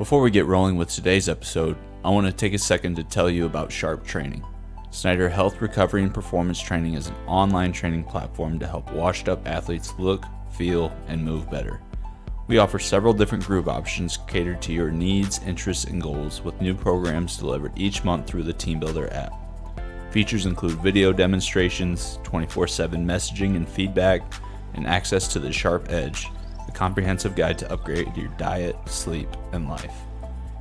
Before we get rolling with today's episode, I want to take a second to tell you about SHRP Training. Snyder Health Recovery and Performance Training is an online training platform to help washed up athletes look, feel, and move better. We offer several different group options catered to your needs, interests, and goals with new programs delivered each month through the TeamBuilder app. Features include video demonstrations, 24/7 messaging and feedback, and access to the SHRP Edge, a comprehensive guide to upgrade your diet, sleep, and life.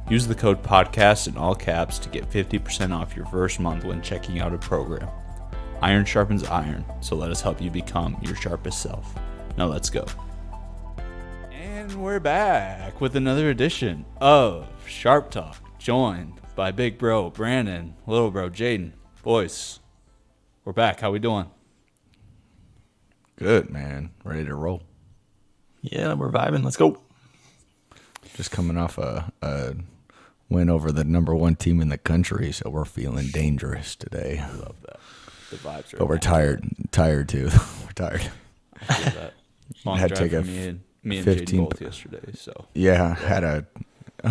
Use the code PODCAST in all caps to get 50% off your first month when checking out a program. Iron sharpens iron, so let us help you become your sharpest self. Now let's go. And we're back with another edition of SHRP Talk, joined by big bro Brandon, little bro Jaden. Boys, we're back. How we doing? Good, man. Ready to roll. Yeah, we're vibing. Let's go. Just coming off a win over the number one team in the country, so we're feeling dangerous today. I love that. The vibes are. But we're tired too. We're tired. I feel that. Long Had to drive take for a me and 15 Jaden both yesterday. So yeah.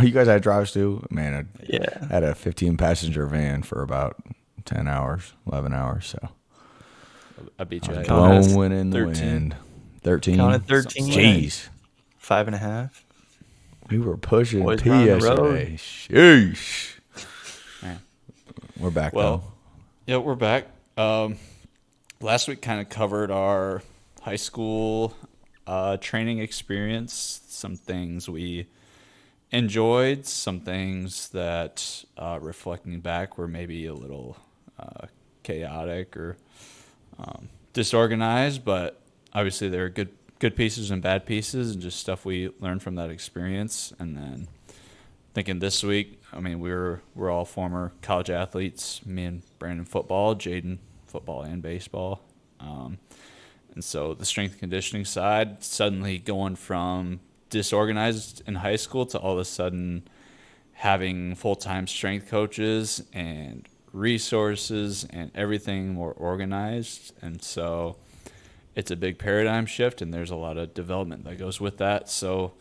You guys had drives too? Man, Yeah. had a 15 passenger van for about 10 hours, 11 hours. So I beat you. blowing in the 13. wind. 13. Counted 13. Jeez. 5.5. We were pushing Boys P were on the yesterday. Sheesh. Man. We're back Well, though. yeah, we're back. Last week kind of covered our high school training experience, some things we enjoyed, some things that reflecting back were maybe a little chaotic or disorganized, but obviously there are good pieces and bad pieces and just stuff we learned from that experience. And then thinking this week, I mean, we're all former college athletes, me and Brandon football, Jaden football and baseball. And so the strength and conditioning side, suddenly going from disorganized in high school to all of a sudden having full-time strength coaches and resources and everything more organized. And so it's a big paradigm shift, and there's a lot of development that goes with that. So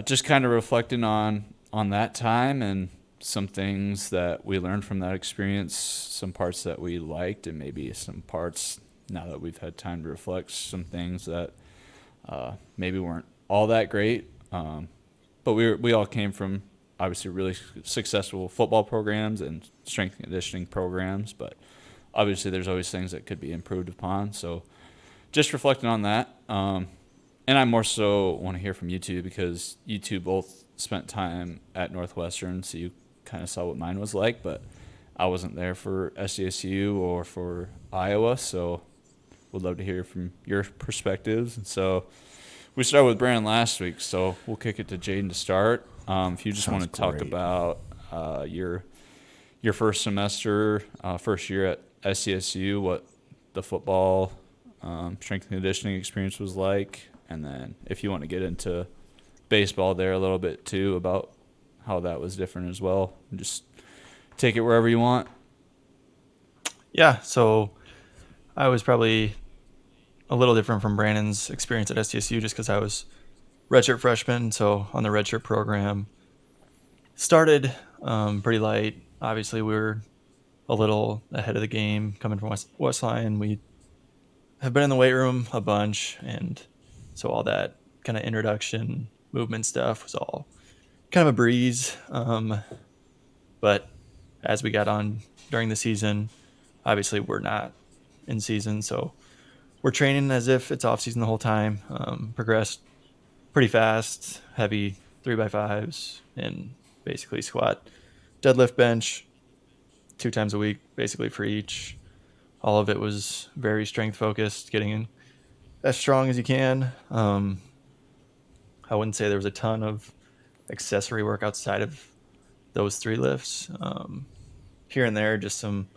just kind of reflecting on that time and some things that we learned from that experience, some parts that we liked, and maybe some parts, now that we've had time to reflect, some things that maybe weren't all that great. But we all came from obviously really successful football programs and strength and conditioning programs, but obviously there's always things that could be improved upon. So just reflecting on that. And I more so want to hear from you two, because you two both spent time at Northwestern, so you kind of saw what mine was like, but I wasn't there for SDSU or for Iowa, so would love to hear from your perspectives. And so we started with Brandon last week, so we'll kick it to Jaden to start. If you just want to talk about your first semester, first year at SDSU, what the football strength and conditioning experience was like, and then if you want to get into baseball there a little bit too, about how that was different as well. Just take it wherever you want. Yeah, so I was probably a little different from Brandon's experience at SDSU just because I was redshirt freshman, so on the redshirt program. Started pretty light. Obviously, we were a little ahead of the game coming from Westline. We have been in the weight room a bunch, and so all that kind of introduction movement stuff was all kind of a breeze. But as we got on during the season, obviously we're not in season, so we're training as if it's off season the whole time. Progressed pretty fast, heavy 3x5s, and basically squat, deadlift, bench 2 times a week, basically for each. All of it was very strength focused, getting as strong as you can. I wouldn't say there was a ton of accessory work outside of those 3 lifts. Here and there, just some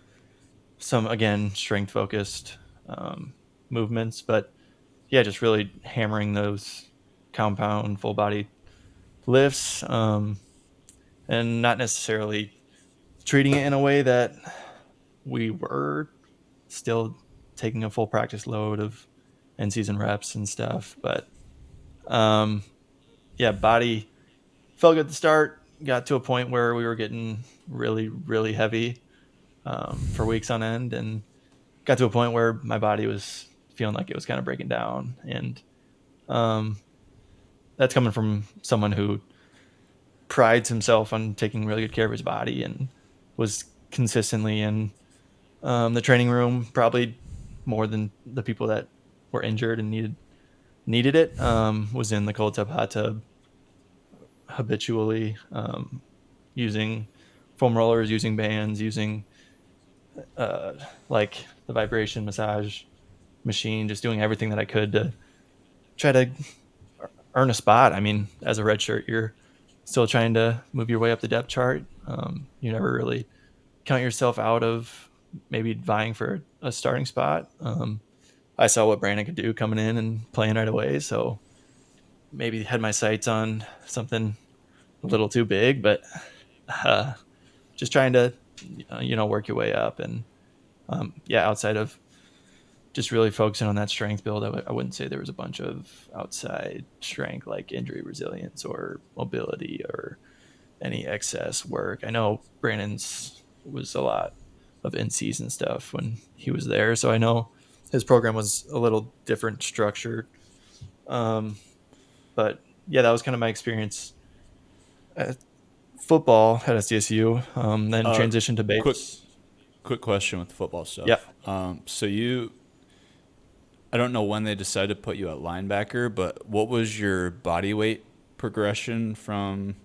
again, strength focused movements, but yeah, just really hammering those compound full body lifts, and not necessarily treating it in a way that we were still taking a full practice load of in-season reps and stuff. But yeah, body felt good at the start. Got to a point where we were getting really, really heavy for weeks on end, and got to a point where my body was feeling like it was kind of breaking down. And um, that's coming from someone who prides himself on taking really good care of his body and was consistently in the training room, probably more than the people that were injured and needed it. Was in the cold tub, hot tub habitually, using foam rollers, using bands, using uh, like the vibration massage machine, just doing everything that I could to try to earn a spot. I mean, as a redshirt, you're still trying to move your way up the depth chart. You never really count yourself out of maybe vying for a starting spot. I saw what Brandon could do coming in and playing right away, so maybe had my sights on something a little too big, but uh, just trying to work your way up. And outside of just really focusing on that strength build, I wouldn't say there was a bunch of outside strength like injury resilience or mobility or any excess work. I know Brandon's was a lot of in-season stuff when he was there, so I know his program was a little different structured. But yeah, that was kind of my experience at football at SDSU. Then transitioned to Quick base. quick question with the football Yeah. stuff. So I don't know when they decided to put you at linebacker, but what was your body weight progression from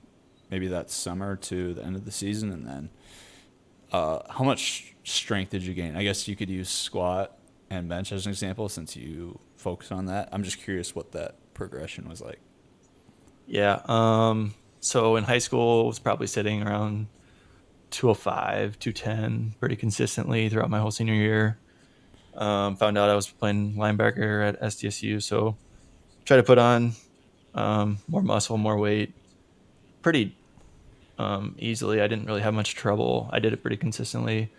maybe that summer to the end of the season? And then how much strength did you gain? I guess you could use squat and bench as an example since you focus on that. I'm just curious what that progression was like. Yeah. So in high school, I was probably sitting around 205, 210 pretty consistently throughout my whole senior year. Found out I was playing linebacker at SDSU, so try to put on more muscle, more weight pretty easily. I didn't really have much trouble. I did it pretty consistently.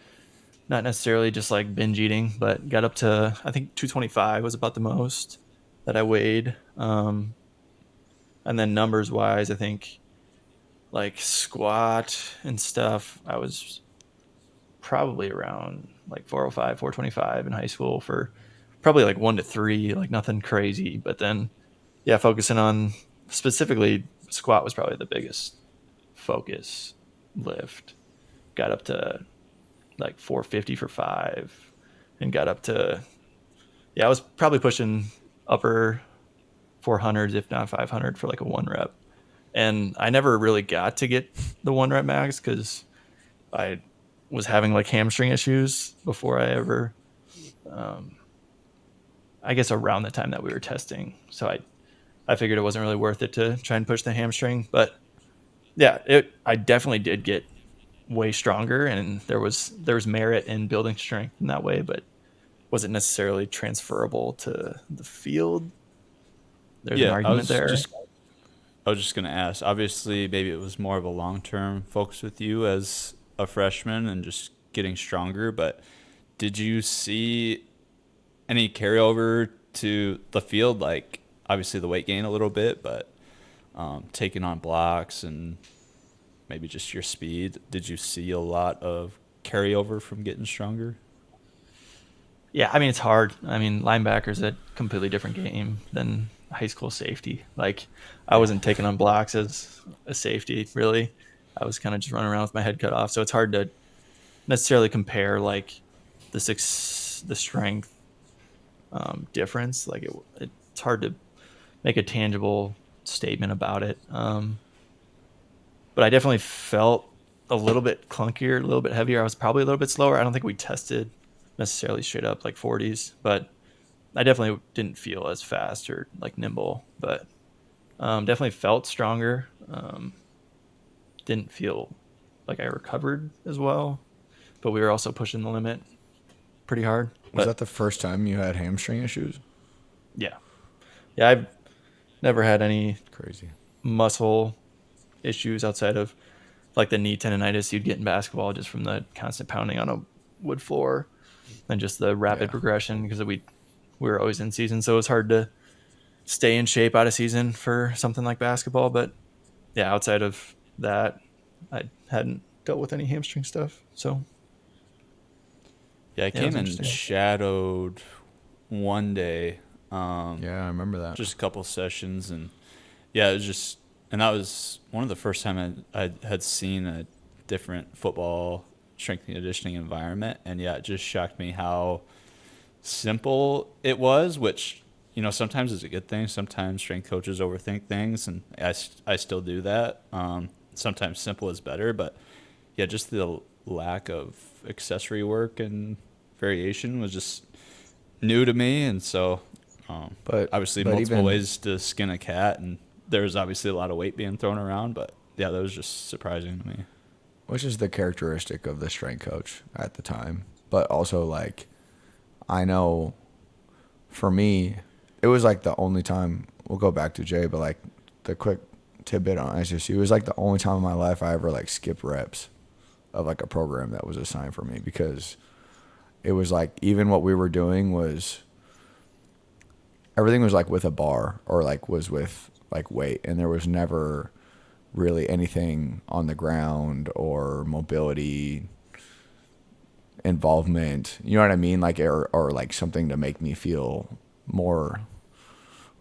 Not necessarily just like binge eating, but got up to, I think 225 was about the most that I weighed. And then numbers wise, I think like squat and stuff, I was probably around like 405, 425 in high school for probably like 1 to 3, like nothing crazy. But then, yeah, focusing on specifically squat was probably the biggest focus lift. Got up to like 450 for 5 and got up to, yeah, I was probably pushing upper 400s, if not 500 for like a 1 rep. And I never really got to get the 1 rep max because I was having like hamstring issues before I ever, I guess around the time that we were testing. So I figured it wasn't really worth it to try and push the hamstring. But yeah, I definitely did get way stronger, and there was merit in building strength in that way, but wasn't necessarily transferable to the field. There's an Yeah, argument there. I was just gonna ask. Obviously, maybe it was more of a long-term focus with you as a freshman and just getting stronger. But did you see any carryover to the field? Like obviously the weight gain a little bit, but taking on blocks and maybe just your speed. Did you see a lot of carryover from getting stronger? Yeah, I mean it's hard. I mean linebacker's a completely different game than high school safety. Like I Yeah. wasn't taking on blocks as a safety really. I was kind of just running around with my head cut off. So it's hard to necessarily compare like the strength difference. Like it's hard to make a tangible statement about it. But I definitely felt a little bit clunkier, a little bit heavier. I was probably a little bit slower. I don't think we tested necessarily straight up like 40s, but I definitely didn't feel as fast or like nimble, but definitely felt stronger. Didn't feel like I recovered as well, but we were also pushing the limit pretty hard. Was But that the first time you had hamstring issues? yeah, yeah, I've never had any Crazy. muscle issues outside of like the knee tendonitis you'd get in basketball just from the constant pounding on a wood floor and just the rapid Yeah. progression because we were always in season. So it was hard to stay in shape out of season for something like basketball. But yeah, outside of that, I hadn't dealt with any hamstring stuff. So Yeah, I yeah, it was came and interesting. shadowed one day, Yeah, I remember that. just a couple sessions, and yeah, it was just, and that was one of the first time I had seen a different football strength and conditioning environment, and yeah, it just shocked me how simple it was, which sometimes is a good thing. Sometimes strength coaches overthink things, and I still do that. Sometimes simple is better, but yeah, just the lack of accessory work and variation was just new to me, and so But obviously but multiple even ways to skin a cat, and there's obviously a lot of weight being thrown around, but yeah, that was just surprising to me. which is the characteristic of the strength coach at the time. But also like I know for me, it was like the only time we'll go back to Jay, but like the quick tidbit on SSU, it was like the only time in my life I ever like skipped reps of like a program that was assigned for me because it was like even what we were doing was everything was like with a bar or like was with like weight, and there was never really anything on the ground or mobility involvement, you know what I mean, like or like something to make me feel more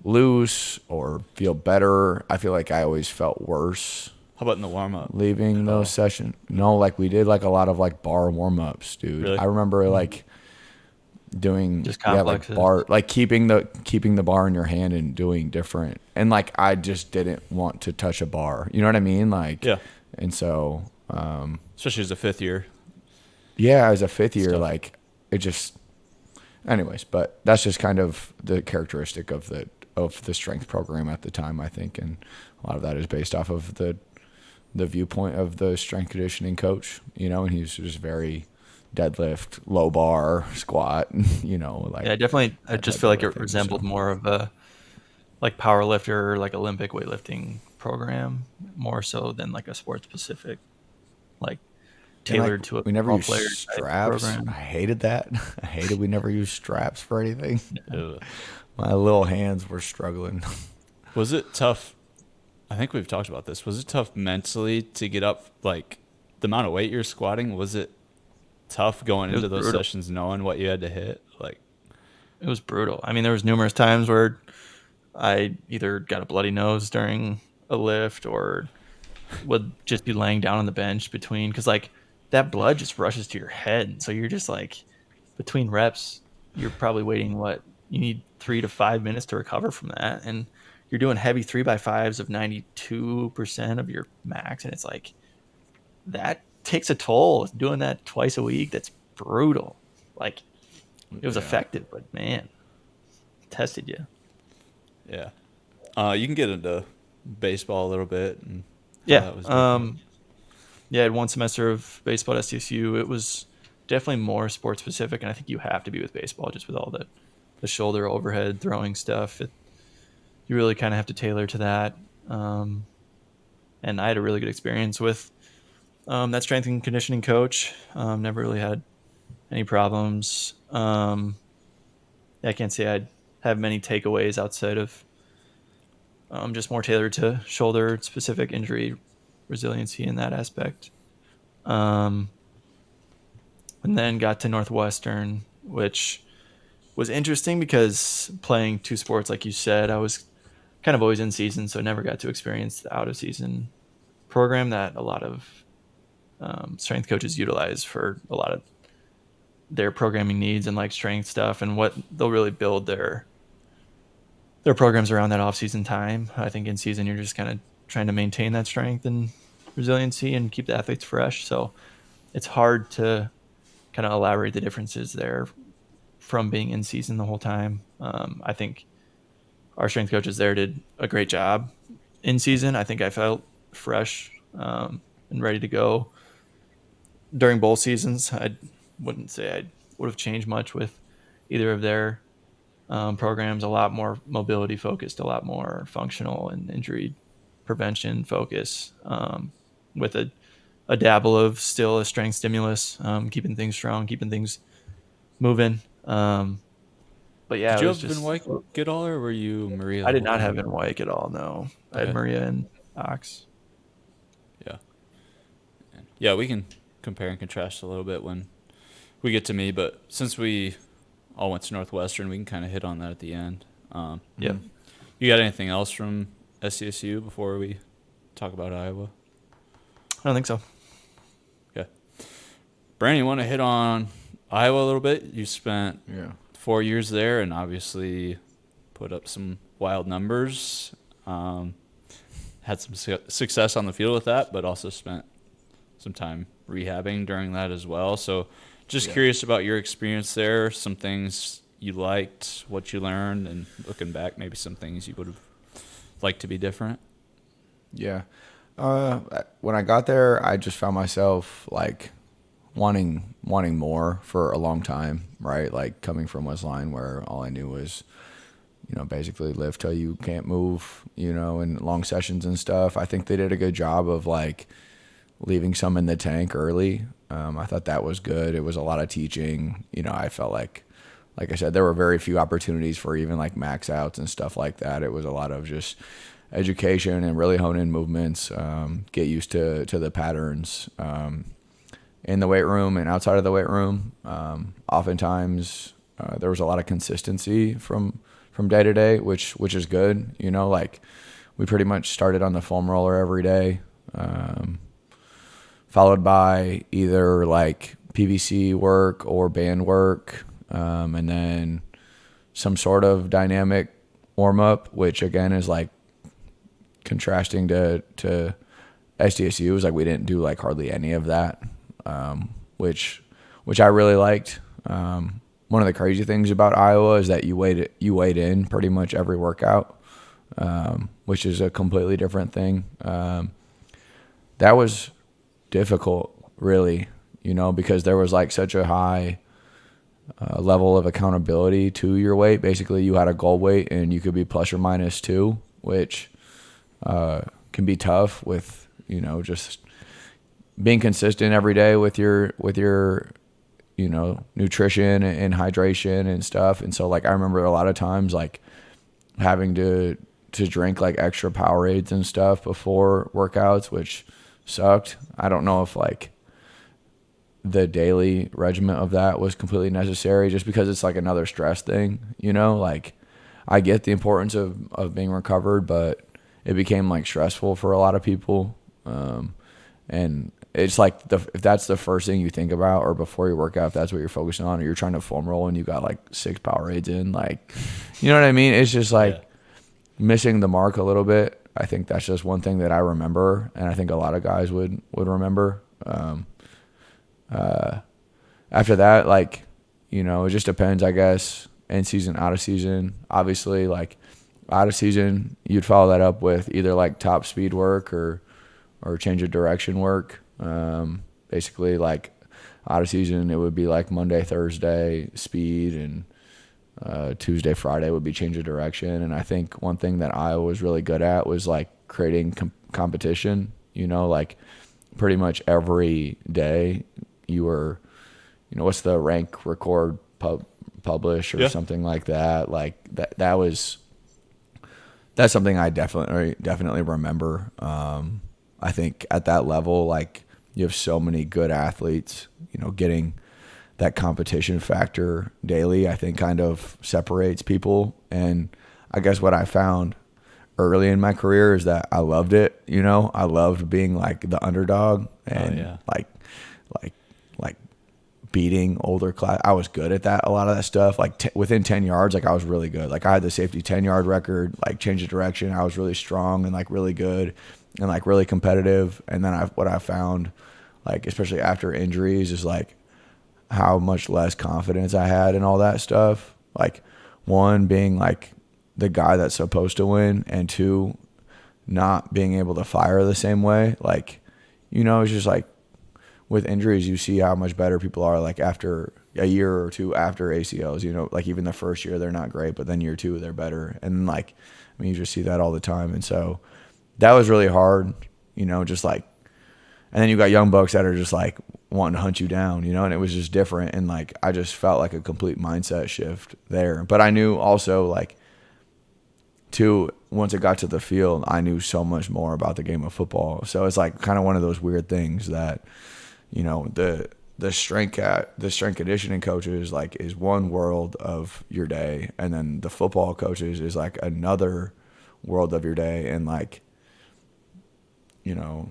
loose or feel better. I feel like I always felt worse How about in the warm up leaving at those all? sessions. No, like we did like a lot of like bar warm-ups, dude. Really? I remember like doing Just like complexes. bar, like keeping the bar in your hand and doing different, and like I just didn't want to touch a bar, you know what I mean, like. Yeah, And so especially as a fifth year yeah, as a fifth year, stuff. like it just anyways, but that's just kind of the characteristic of the strength program at the time, I think, and a lot of that is based off of the viewpoint of the strength conditioning coach, and he's just very deadlift, low bar, squat, like Yeah, definitely. I that just type feel of like a it thing. So resembled more of a like power lifter, like Olympic weightlifting program, more so than like a sports specific, like and like tailored to a we never football used player type straps. I program. hated that. I hated we never used straps for anything. Ugh. My little hands were struggling. Was it tough? I think we've talked about this. Was it tough mentally to get up, like the amount of weight you're squatting? Was it tough going It was into those brutal. sessions knowing what you had to hit? Like, It was brutal. I mean, there was numerous times where I either got a bloody nose during a lift or would just be laying down on the bench between, because like that blood just rushes to your head. So you're just like between reps, you're probably waiting what you need 3 to 5 minutes to recover from that. And you're doing heavy 3x5s of 92% of your max. And it's like that takes a toll doing that twice a week. That's brutal. Like it was Yeah. effective, but man, it tested you. yeah. You can get into baseball a little bit and how Yeah. that was different. Yeah, I had one semester of baseball at SDSU. It was definitely more sports specific, and I think you have to be with baseball just with all the shoulder overhead throwing stuff. You really kind of have to tailor to that. And I had a really good experience with that strength and conditioning coach. Never really had any problems. I can't say I'd have many takeaways outside of just more tailored to shoulder specific injury resiliency in that aspect. Um, and then got to Northwestern, which was interesting because playing two sports, like you said, I was kind of always in season, so I never got to experience the out of season program that a lot of strength coaches utilize for a lot of their programming needs and like strength stuff, and what they'll really build their programs around that off season time. I think in season you're just kind of trying to maintain that strength and resiliency and keep the athletes fresh. So it's hard to kind of elaborate the differences there from being in season the whole time. I think our strength coaches there did a great job in season. I think I felt fresh and ready to go during both seasons. I wouldn't say I would have changed much with either of their programs. A lot more mobility focused, a lot more functional and injury prevention focus, with a dabble of still a strength stimulus, keeping things strong, keeping things moving. But yeah, Did it you was have Van just Wyk at all, or were you Maria I the did whole not time? have in Wyke at all. No, I had Okay. Maria and Ox. Yeah, we can compare and contrast a little bit when we get to me, but since we all went to Northwestern, we can kind of hit on that at the end. Yep. You got anything else from SDSU before we talk about Iowa? I don't think so. Okay. Brandon, you want to hit on Iowa a little bit? You spent 4 years there and obviously put up some wild numbers. Had some success on the field with that, but also spent some time rehabbing during that as well. So just curious about your experience there, some things you liked, what you learned, and looking back, maybe some things you would have liked to be different. Yeah. When I got there, I just found myself like wanting more for a long time, right? Like coming from Westline where all I knew was, basically live till you can't move, and long sessions and stuff. I think they did a good job of like leaving some in the tank early. I thought that was good. It was a lot of teaching. I felt like I said, there were very few opportunities for even like max outs and stuff like that. It was a lot of just education and really hone in movements, get used to the patterns in the weight room and outside of the weight room. Oftentimes there was a lot of consistency from day to day, which is good. Like we pretty much started on the foam roller every day, followed by either like PVC work or band work, and then some sort of dynamic warm up, which again is like contrasting to SDSU. Is like we didn't do like hardly any of that, which I really liked. One of the crazy things about Iowa is that you weighed in pretty much every workout, which is a completely different thing. That was difficult, really, because there was like such a high level of accountability to your weight. Basically, you had a goal weight and you could be plus or minus 2, which can be tough with, just being consistent every day with your nutrition and hydration and stuff. And so like, I remember a lot of times like having to drink like extra Powerades and stuff before workouts, which sucked. I don't know if like the daily regimen of that was completely necessary just because it's like another stress thing, like I get the importance of being recovered, but it became like stressful for a lot of people. And it's like if that's the first thing you think about, or before your workout, if that's what you're focusing on, or you're trying to foam roll and you got like 6 Powerades in, like, you know what I mean? It's just like missing the mark a little bit. I think that's just one thing that I remember, and I think a lot of guys would remember. After that, like, it just depends, I guess, in season, out of season. Obviously, like out of season, you'd follow that up with either like top speed work or change of direction work. Basically like out of season, it would be like Monday, Thursday speed, and Tuesday, Friday would be change of direction. And I think one thing that Iowa was really good at was like creating competition, like pretty much every day you were, what's the rank, record, publish or something like that. Like that's something I definitely remember. I think at that level, like you have so many good athletes, getting that competition factor daily, I think kind of separates people. And I guess what I found early in my career is that I loved it. I loved being like the underdog and like beating older class. I was good at that. A lot of that stuff, like within 10 yards, like I was really good. Like I had the safety 10-yard record, like change of direction. I was really strong and like really good and like really competitive. And then what I found, like, especially after injuries, is like how much less confidence I had in all that stuff. Like, one, being like the guy that's supposed to win, and 2, not being able to fire the same way. Like, it's just like with injuries, you see how much better people are like after a year or 2 after ACLs, like even the first year they're not great, but then year 2 they're better. And like, I mean, you just see that all the time. And so that was really hard, just like, and then you got young bucks that are just like wanting to hunt you down, and it was just different. And like, I just felt like a complete mindset shift there. But I knew also like too, once it got to the field, I knew so much more about the game of football. So it's like kind of one of those weird things that, you know, the strength conditioning coaches like is one world of your day, and then the football coaches is like another world of your day. And like, you know,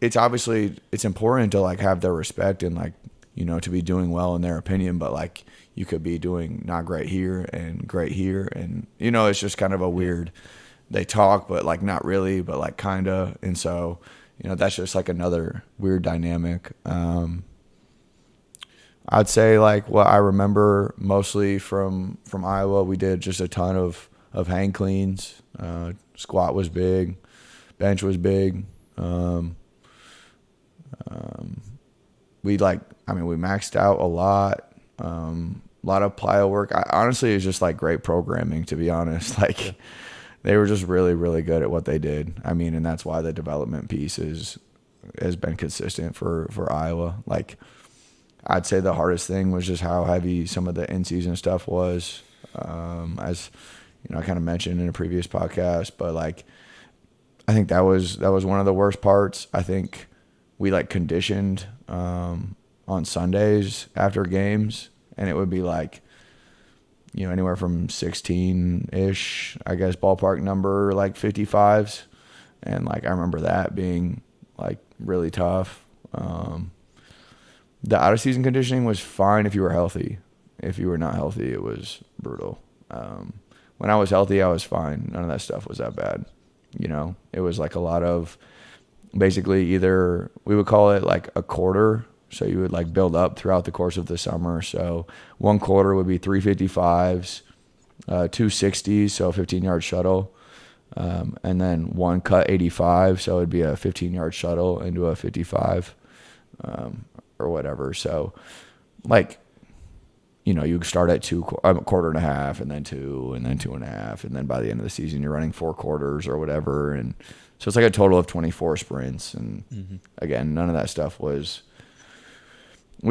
it's obviously it's important to like have their respect and like, you know, to be doing well in their opinion, but like you could be doing not great here and great here, and you know, it's just kind of a weird, they talk but like not really, but like kind of. And so, you know, that's just like another weird dynamic. I'd say like what I remember mostly from Iowa, we did just a ton of hang cleans. Squat was big, bench was big. We maxed out a lot. A lot of plyo work. Honestly, it was just like great programming, to be honest. Like they were just really, really good at what they did. I mean, and that's why the development piece has been consistent for Iowa. Like I'd say the hardest thing was just how heavy some of the in-season stuff was, as you know, I kind of mentioned in a previous podcast. But like, I think that was one of the worst parts. I think we like conditioned on Sundays after games, and it would be like, you know, anywhere from 16-ish, I guess, ballpark number, like 55s. And like I remember that being like really tough. The out of season conditioning was fine if you were healthy. If you were not healthy, it was brutal. When I was healthy, I was fine. None of that stuff was that bad. You know, it was like a lot of basically either we would call it like a quarter. So you would like build up throughout the course of the summer. So one quarter would be 355s, 260s, so a 15-yard shuttle. And then one cut 85, so it'd be a 15-yard shuttle into a 55 or whatever. So like, you know, you start at a quarter and a half, and then 2, and then 2.5, and then by the end of the season you're running 4 quarters or whatever. And so it's like a total of 24 sprints. And again, none of that stuff was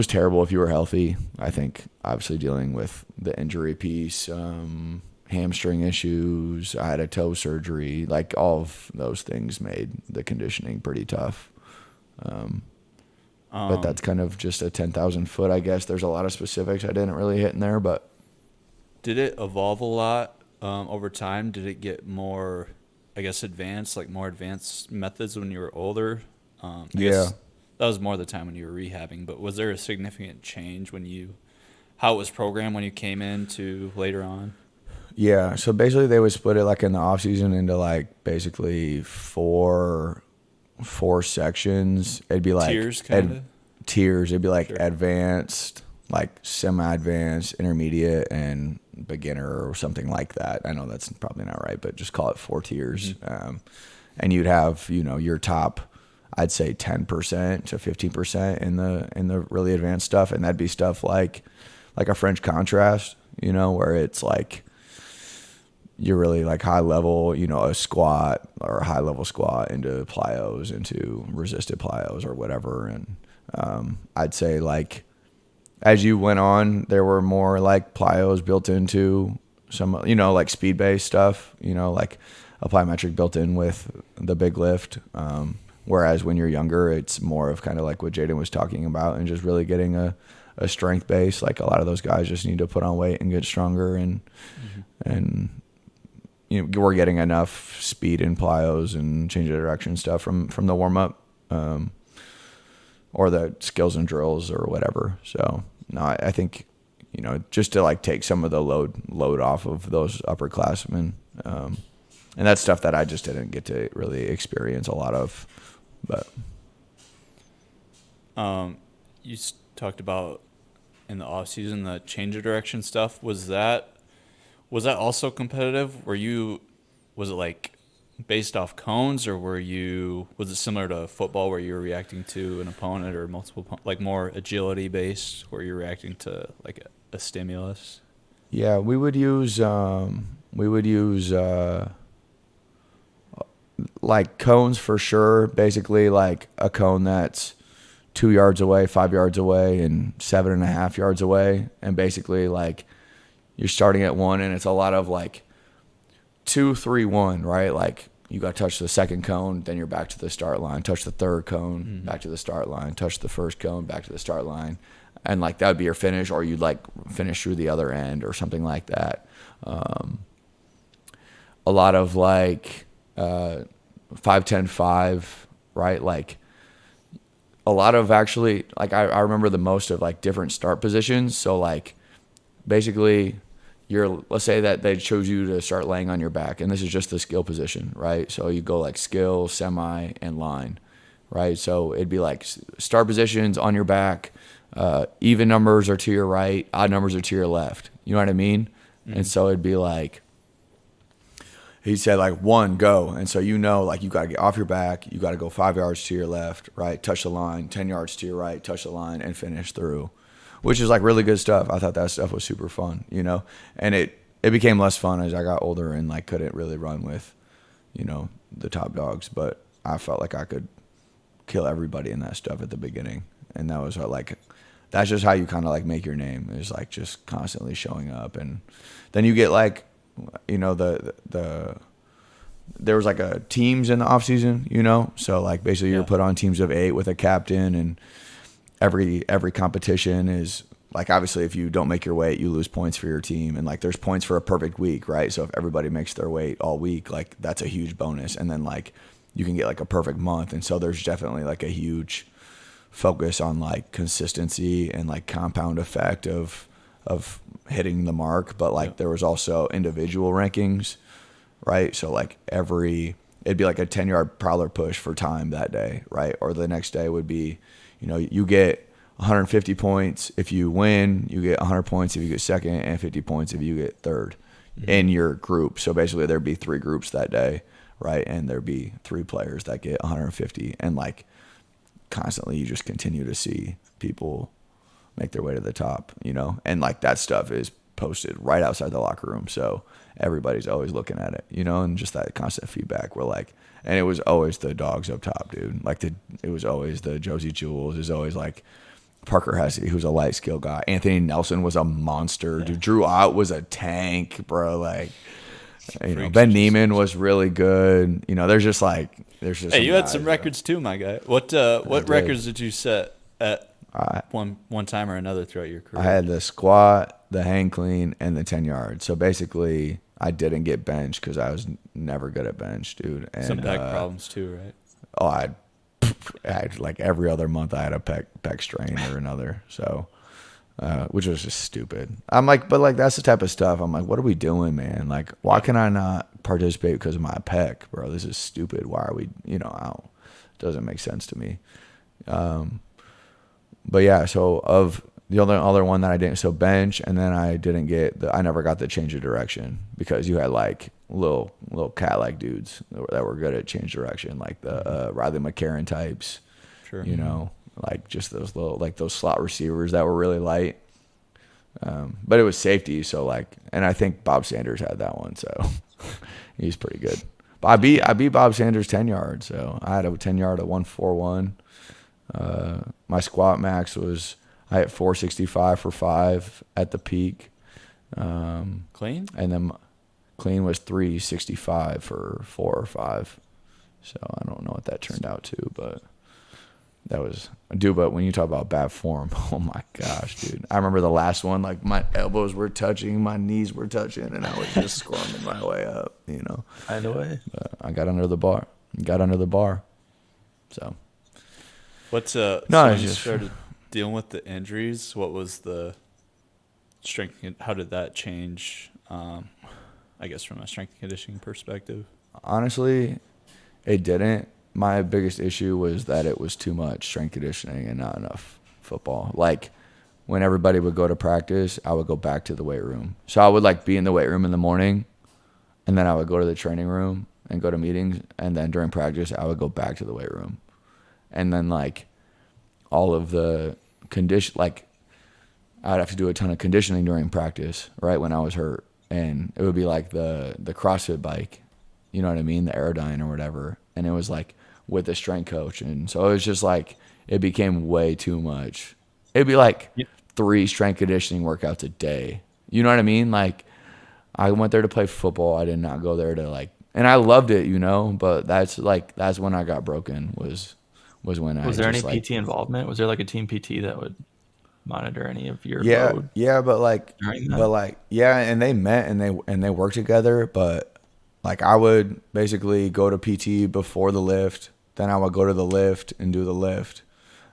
terrible if you were healthy. I think obviously dealing with the injury piece, hamstring issues, I had a toe surgery, like all of those things made the conditioning pretty tough. But that's kind of just a 10,000 foot, I guess. There's a lot of specifics I didn't really hit in there, but. Did it evolve a lot over time? Did it get more, I guess, advanced, like more advanced methods when you were older? I guess that was more the time when you were rehabbing, but was there a significant change how it was programmed when you came in to later on? Yeah, so basically they would split it like in the off season into like basically four sections. It'd be like tiers, kind of. Tiers. It'd be like Sure. advanced, like semi-advanced, intermediate, and beginner or something like that. I know that's probably not right, but just call it 4 tiers. Mm-hmm. And you'd have, you know, your top, I'd say 10% to 15% in the really advanced stuff, and that'd be stuff like a French contrast, you know, where it's like you're really like high level, you know, a squat or a high level squat into plyos, into resisted plyos or whatever. And I'd say like as you went on, there were more like plyos built into some, you know, like speed based stuff, you know, like a plyometric built in with the big lift. Whereas when you're younger, it's more of kind of like what Jaden was talking about, and just really getting a strength base. Like a lot of those guys just need to put on weight and get stronger, and you know, we're getting enough speed in plyos and change of direction stuff from the warm up, or the skills and drills or whatever. So no, I think, you know, just to like take some of the load off of those upperclassmen, and that's stuff that I just didn't get to really experience a lot of. But you talked about in the off season the change of direction stuff. Was that also competitive? Was it like based off cones, or was it similar to football where you were reacting to an opponent or multiple, like more agility based, where you're reacting to like a stimulus? yeah, we would use like cones for sure. Basically like a cone that's 2 yards away, 5 yards away, and 7.5 yards away. And basically like you're starting at one, and it's a lot of like 2, 3, 1, right? Like you got to touch the second cone, then you're back to the start line. Touch the third cone, back to the start line. Touch the first cone, back to the start line. And like that would be your finish, or you'd like finish through the other end or something like that. A lot of like 5, 10, 5, right? Like a lot of actually, like I remember the most of like different start positions. So like basically let's say that they chose you to start laying on your back, and this is just the skill position, right? So you go like skill, semi, and line, right? So it'd be like start positions on your back, even numbers are to your right, odd numbers are to your left. You know what I mean? And so it'd be like, he said like 1, go. And so like you got to get off your back, you got to go 5 yards to your left, right? Touch the line, 10 yards to your right, touch the line, and finish through, which is like really good stuff. I thought that stuff was super fun, and it became less fun as I got older and like couldn't really run with, the top dogs, but I felt like I could kill everybody in that stuff at the beginning. And that was that's just how you kind of like make your name, is like just constantly showing up. And then you get like, there was like a teams in the off season, so like basically you're put on teams of 8 with a captain, and every competition is like, obviously if you don't make your weight, you lose points for your team, and like there's points for a perfect week, right? So if everybody makes their weight all week, like that's a huge bonus. And then like you can get like a perfect month. And so there's definitely like a huge focus on like consistency and like compound effect of hitting the mark. But like there was also individual rankings, right? So like it'd be like a 10-yard prowler push for time that day, right? Or the next day would be, you get 150 points if you win, you get 100 points if you get second, and 50 points if you get third in your group. So basically there'd be 3 groups that day, right? And there'd be 3 players that get 150, and like constantly you just continue to see people make their way to the top, and like that stuff is posted right outside the locker room. So everybody's always looking at it, and just that constant feedback. We're like, and it was always the dogs up top, dude. Like it was always the Josie Jules. It was always like Parker Hesse, who's a light skill guy. Anthony Nelson was a monster. Dude, Drew Ott was a tank, bro. Like, Ben Neiman was really good. There's just. Hey, you had some records too, my guy. What records did you set at one time or another throughout your career? I had the squat, the hang clean, and the 10 yards. So basically, I didn't get benched because I was never good at bench, dude. And, some back problems too, right? Oh, I had like every other month I had a pec strain or another. So, which was just stupid. I'm like, but like that's the type of stuff. I'm like, what are we doing, man? Like, why can I not participate because of my pec, bro? This is stupid. Why are we? It doesn't make sense to me. But yeah, so of the other one that I didn't, so bench, and then I never got the change of direction because you had like little cat-like dudes that were good at change direction, like the Riley McCarron types, sure. Like just those little, like those slot receivers that were really light. But it was safety, so like, and I think Bob Sanders had that one, so he's pretty good. But I beat Bob Sanders 10 yards, so I had a 10-yard at 141. My squat max was I hit 465 for 5 at the peak. Clean? And then clean was 365 for 4 or 5. So I don't know what that turned out to, but that was but when you talk about bad form, oh my gosh, dude. I remember the last one, like my elbows were touching, my knees were touching, and I was just squirming my way up, Either way. But I got under the bar. So what's No, so it's you just started dealing with the injuries, what was the strength, how did that change, I guess from a strength and conditioning perspective? Honestly, it didn't. My biggest issue was that it was too much strength conditioning and not enough football. Like when everybody would go to practice, I would go back to the weight room. So I would like be in the weight room in the morning, and then I would go to the training room and go to meetings, and then during practice I would go back to the weight room. And then like all of the like I'd have to do a ton of conditioning during practice, right, when I was hurt. And it would be like the CrossFit bike, you know what I mean, the Aerodyne or whatever. And it was like with the strength coach. And so it was just like, it became way too much. It'd be like 3 strength conditioning workouts a day. You know what I mean? Like I went there to play football. I did not go there to like, and I loved it, but that's when I got broken was when I Was there any just like, PT involvement? Was there like a team PT that would monitor any of your yeah, load yeah, during that? yeah, and they met and they worked together, but like I would basically go to PT before the lift, then I would go to the lift and do the lift,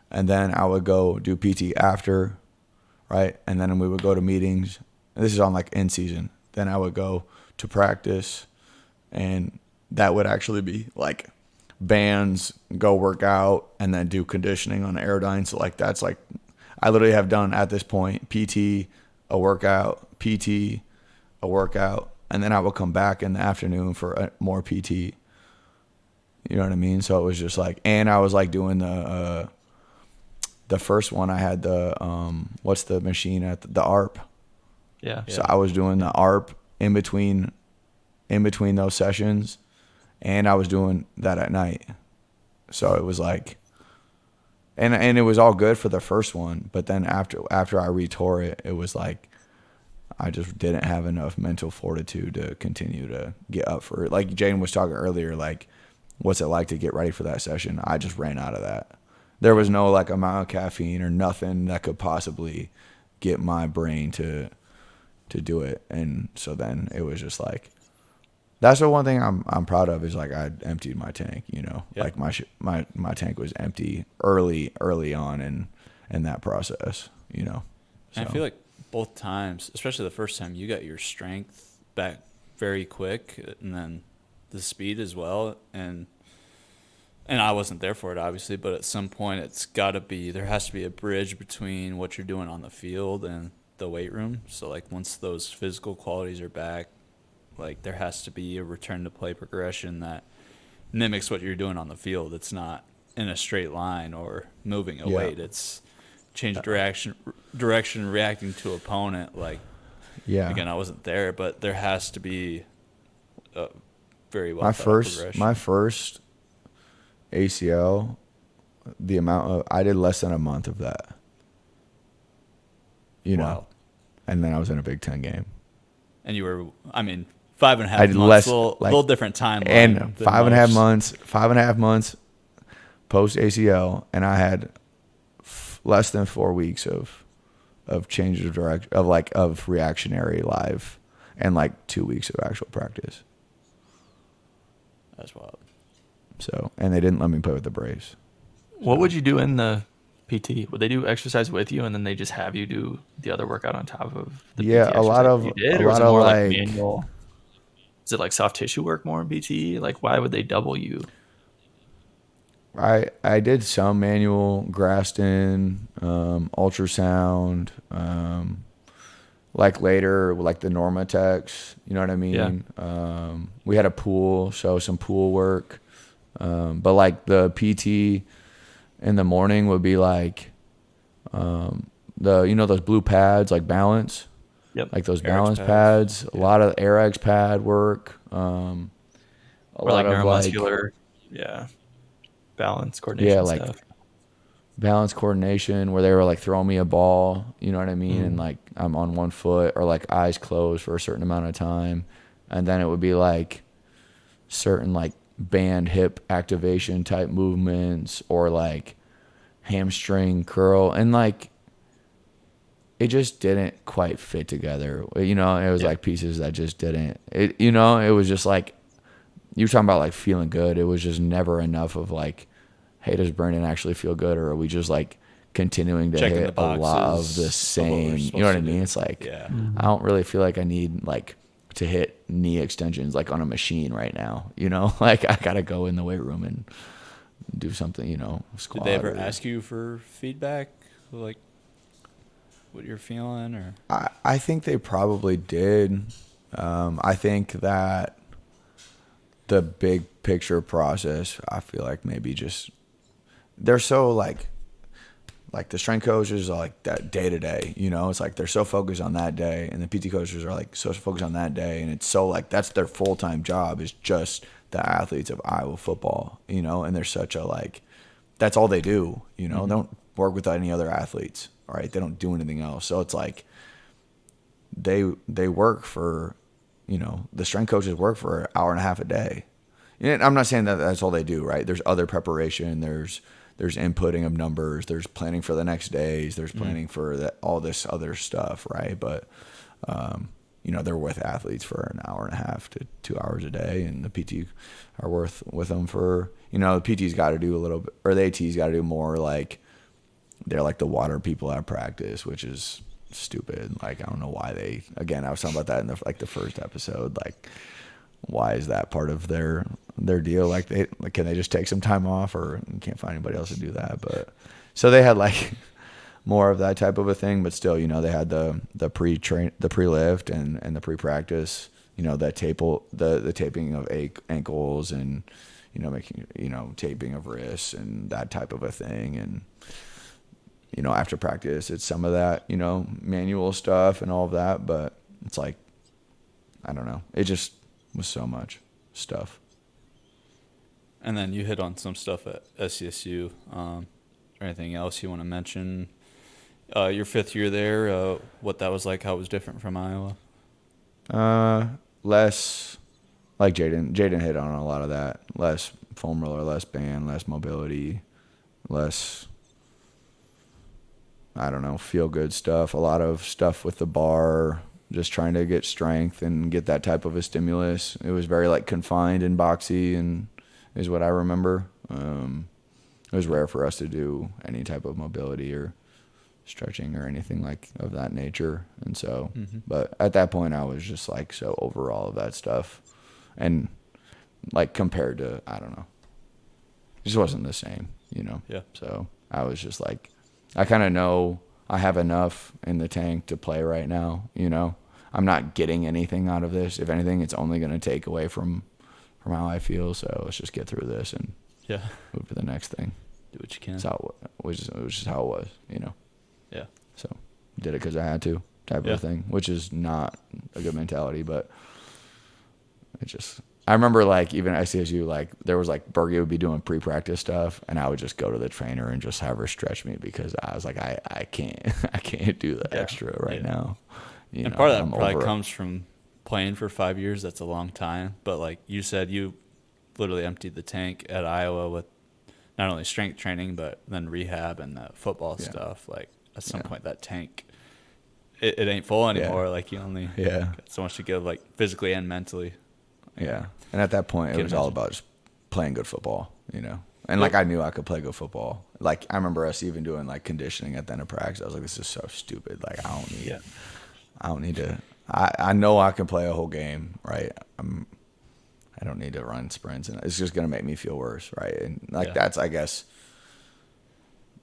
and then I would go do PT after, right? And then we would go to meetings. And this is on like in season. Then I would go to practice, and that would actually be like bands, go work out, and then do conditioning on Aerodyne. So like that's like I literally have done at this point PT, a workout, PT, a workout, and then I would come back in the afternoon for more PT. You know what I mean? So it was just like, and I was like doing the first one I had the what's the machine at the ARP. Yeah. So I was doing the ARP in between those sessions, and I was doing that at night. So it was like, and it was all good for the first one, but then after I retore it, it was like I just didn't have enough mental fortitude to continue to get up for it. Like Jaden was talking earlier, like what's it like to get ready for that session? I just ran out of that. There was no like amount of caffeine or nothing that could possibly get my brain to do it. And so then it was just like, that's the one thing I'm proud of is like I emptied my tank, Yeah. like my tank was empty early on in that process, So. And I feel like both times, especially the first time, you got your strength back very quick, and then the speed as well. And I wasn't there for it, obviously, but at some point there has to be a bridge between what you're doing on the field and the weight room. So like once those physical qualities are back, like there has to be a return to play progression that mimics what you're doing on the field. It's not in a straight line or moving a weight. It's change direction, reacting to opponent. Like, again, I wasn't there, but there has to be a very well progression. My first ACL, I did less than a month of that, Wow. and then I was in a Big Ten game. And you were, 5.5 months, little different timeline. And 5.5 months post ACL, and I had less than 4 weeks of change of direction, of reactionary live, and like 2 weeks of actual practice. That's wild. So, and they didn't let me play with the brace. What would you do in the PT? Would they do exercise with you, and then they just have you do the other workout on top of the PT exercise you did? Or is it more like manual? Is it like soft tissue work more in PT? Like, why would they double you? I did some manual, Graston, ultrasound, like later, like the Normatex, you know what I mean? Yeah. We had a pool, so some pool work. But like the PT in the morning would be like, those blue pads, like balance. Yep. Like those Airx balance pads. Yeah. A lot of Airx pad work. A Or lot like of neuromuscular, balance coordination like stuff. balance coordination where they were like throwing me a ball, you know what I mean? And like I'm on one foot or like eyes closed for a certain amount of time. And then it would be like certain like band hip activation type movements or like hamstring curl. And like it just didn't quite fit together. It was like pieces that just didn't. It was just like, you were talking about like feeling good. It was just never enough of like, hey, does Brandon actually feel good? Or are we just like continuing to Checking hit a lot of the same, you know what I mean? It's like, I don't really feel like I need like to hit knee extensions like on a machine right now, like I got to go in the weight room and do something, squat. Did they ever ask you for feedback? Like, what you're feeling, or I think they probably did. I think that the big picture process, I feel like maybe just they're so like the strength coaches are like that day to day, it's like they're so focused on that day, and the PT coaches are like so focused on that day, and it's so like that's their full-time job is just the athletes of Iowa football, and they're such a like that's all they do, they don't work with any other athletes. Right, they don't do anything else. So it's like they work for the strength coaches work for an hour and a half a day. And I'm not saying that that's all they do, right? There's other preparation. There's inputting of numbers. There's planning for the next days. There's planning for all this other stuff, right? But they're with athletes for an hour and a half to 2 hours a day, and the PT are with them for the PT's got to do a little bit, or the AT's got to do more. Like they're like the water people at practice, which is stupid. Like I don't know why I was talking about that in the first episode. Like why is that part of their deal? Like can they just take some time off, or you can't find anybody else to do that? But so they had like more of that type of a thing, but still, they had the pre-lift and the pre-practice, that the taping of ankles and making taping of wrists and that type of a thing. And after practice it's some of that manual stuff and all of that, but it's like I don't know, it just was so much stuff. And then you hit on some stuff at SDSU. Or anything else you want to mention? Your 5th year there, what that was like, how it was different from Iowa? Less, like Jaden hit on a lot of that. Less foam roller, less band, less mobility, less, I don't know, feel good stuff. A lot of stuff with the bar, just trying to get strength and get that type of a stimulus. It was very like confined and boxy, and is what I remember. It was rare for us to do any type of mobility or stretching or anything like of that nature. And so, but at that point I was just like so over all of that stuff, and like compared to, I don't know, it just wasn't the same, Yeah. So I was just like, I kind of know I have enough in the tank to play right now. I'm not getting anything out of this. If anything, it's only going to take away from how I feel. So let's just get through this and move to the next thing. Do what you can. Which is just how it was, Yeah. So did it because I had to, type of thing, which is not a good mentality. But I remember like even at SDSU, like there was like Bergie would be doing pre-practice stuff, and I would just go to the trainer and just have her stretch me because I was like, I can't do the extra right now. And part of that probably comes from playing for 5 years. That's a long time. But like you said, you literally emptied the tank at Iowa with not only strength training, but then rehab and the football stuff. Like at some point that tank, it ain't full anymore. Like you only got so much to give, like physically and mentally. Yeah. And at that point it was all about just playing good football, And like I knew I could play good football. Like I remember us even doing like conditioning at the end of practice. I was like, this is so stupid. Like I don't need to. I know I can play a whole game, right? I don't need to run sprints, and it's just gonna make me feel worse, right? And like that's, I guess,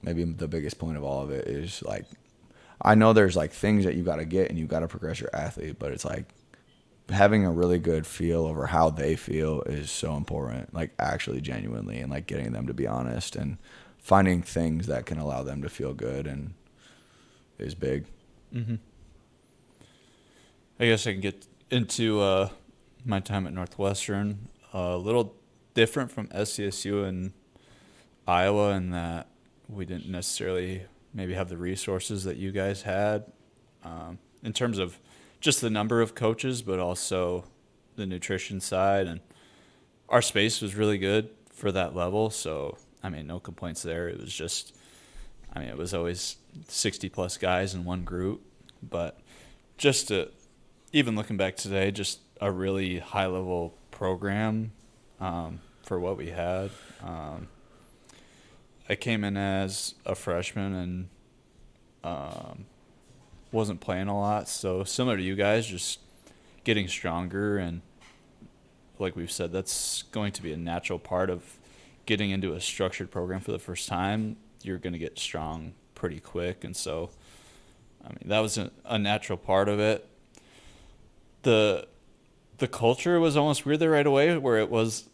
maybe the biggest point of all of it is like, I know there's like things that you got to get and you got to progress your athlete, but it's like having a really good feel over how they feel is so important. Like actually, genuinely, and like getting them to be honest and finding things that can allow them to feel good and is big. I guess I can get into my time at Northwestern. A little different from SDSU and Iowa in that we didn't necessarily maybe have the resources that you guys had in terms of just the number of coaches, but also the nutrition side. And our space was really good for that level. So, I mean, no complaints there. It was just, it was always 60-plus guys in one group. But just to, even looking back today, just a really high-level program for what we had. I came in as a freshman and wasn't playing a lot. So similar to you guys, just getting stronger. And like we've said, that's going to be a natural part of getting into a structured program for the first time. You're going to get strong pretty quick. And so, that was a natural part of it. The culture was almost weird there right away, where it was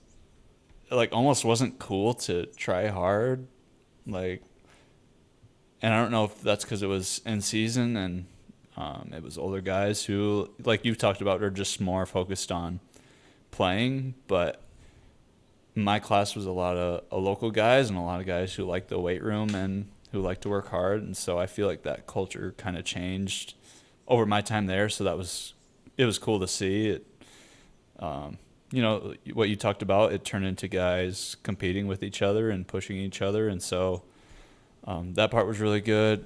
like almost wasn't cool to try hard. Like, and I don't know if that's because it was in season and it was older guys who, like you've talked about, are just more focused on playing. But my class was a lot of local guys and a lot of guys who liked the weight room and who liked to work hard. And so I feel like that culture kind of changed over my time there. So it was cool to see. It you know, what you talked about, it turned into guys competing with each other and pushing each other. And so that part was really good.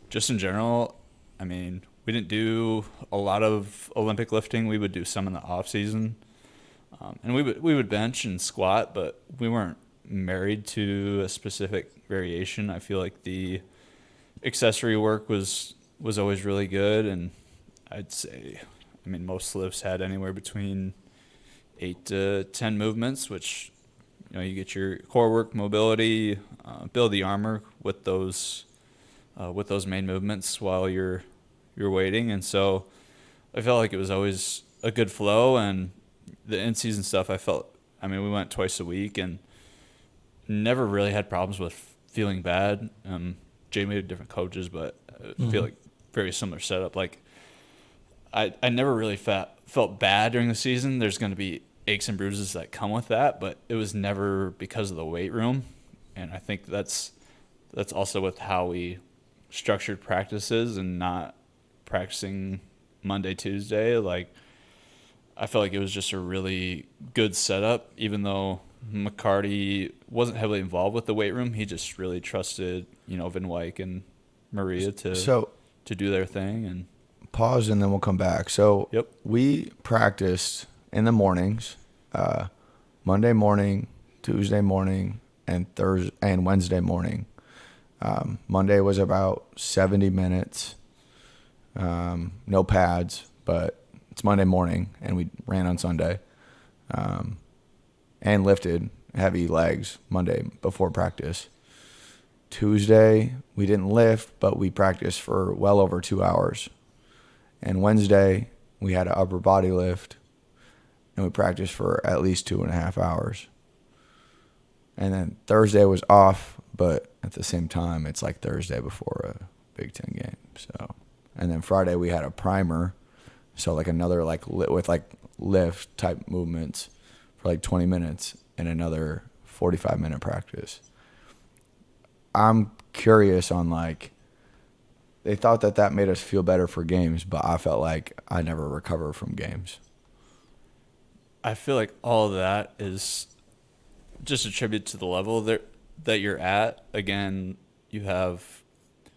Just in general, I mean, we didn't do a lot of Olympic lifting. We would do some in the off season. And we would bench and squat, but we weren't married to a specific variation. I feel like the accessory work was always really good, and I'd say, I mean, most lifts had anywhere between 8 to 10 movements, which, you know, you get your core work, mobility, build the armor with those main movements while you're waiting. And so I felt like it was always a good flow. And the in-season stuff, I mean, we went twice a week and never really had problems with feeling bad. Jamie had different coaches, but I feel like very similar setup. Like, I never really felt bad during the season. There's going to be aches and bruises that come with that, but it was never because of the weight room. And I think that's also with how we structured practices and not practicing Monday, Tuesday. Like, I felt like it was just a really good setup, even though McCarty wasn't heavily involved with the weight room. He just really trusted, you know, Van Wyk and Maria to do their thing. And pause, and then we'll come back. So Yep. we practiced in the mornings, Monday morning, Tuesday morning, and Thursday and Wednesday morning. Monday was about 70 minutes, no pads, but it's Monday morning, and we ran on Sunday, and lifted heavy legs Monday before practice. Tuesday, we didn't lift, but we practiced for well over 2 hours. And Wednesday, we had an upper body lift, and we practiced for at least 2.5 hours. And then Thursday was off, but at the same time, it's like Thursday before a Big Ten game. So, and then Friday we had a primer, so like another with lift type movements for like 20 minutes and another 45-minute practice. I'm curious on they thought that made us feel better for games, but I felt like I never recover from games. I feel like all of that is just a tribute to the level that you're at. Again, you have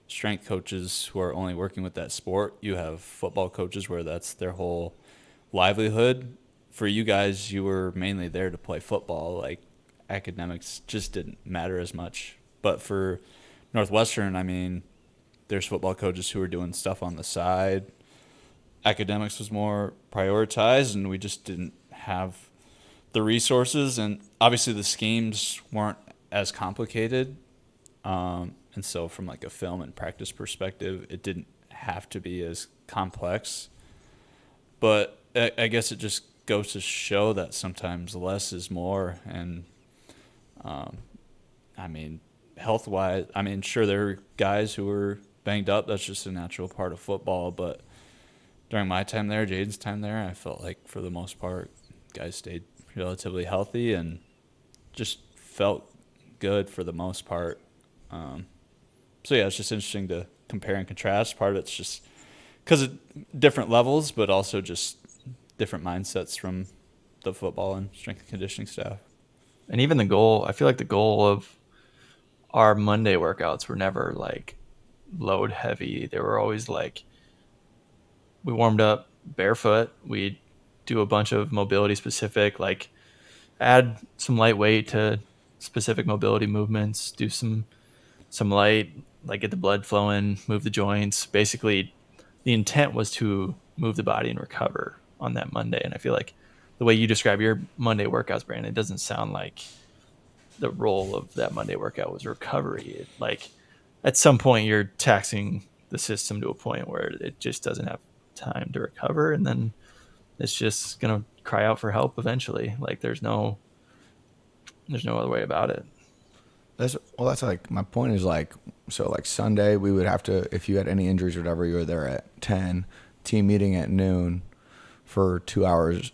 strength coaches who are only working with that sport. You have football coaches where that's their whole livelihood. For you guys, you were mainly there to play football. Like, academics just didn't matter as much. But for Northwestern, I mean, there's football coaches who are doing stuff on the side. Academics was more prioritized, and we just didn't have the resources. And obviously the schemes weren't as complicated. And so from like a film and practice perspective, it didn't have to be as complex. But I guess it just goes to show that sometimes less is more. And I mean, health-wise, I mean, sure, there are guys who were banged up. That's just a natural part of football. But during my time there, Jaden's time there, I felt like for the most part, guys stayed relatively healthy and just felt good for the most part. So, yeah, it's just interesting to compare and contrast. Part of it's just because of different levels, but also just different mindsets from the football and strength and conditioning staff. And even the goal, I feel like the goal of our Monday workouts were never like load heavy. They were always like, we warmed up barefoot. We'd do a bunch of mobility specific, like add some light weight to specific mobility movements, do some light, like get the blood flowing, move the joints. Basically, the intent was to move the body and recover on that Monday. And I feel like the way you describe your Monday workouts, Brandon, it doesn't sound like the role of that Monday workout was recovery. Like at some point you're taxing the system to a point where it just doesn't have time to recover. And then it's just going to cry out for help eventually. Like there's no other way about it. That's like my point is like, so like Sunday we would have to, if you had any injuries or whatever, you were there at 10, team meeting at noon for 2 hours.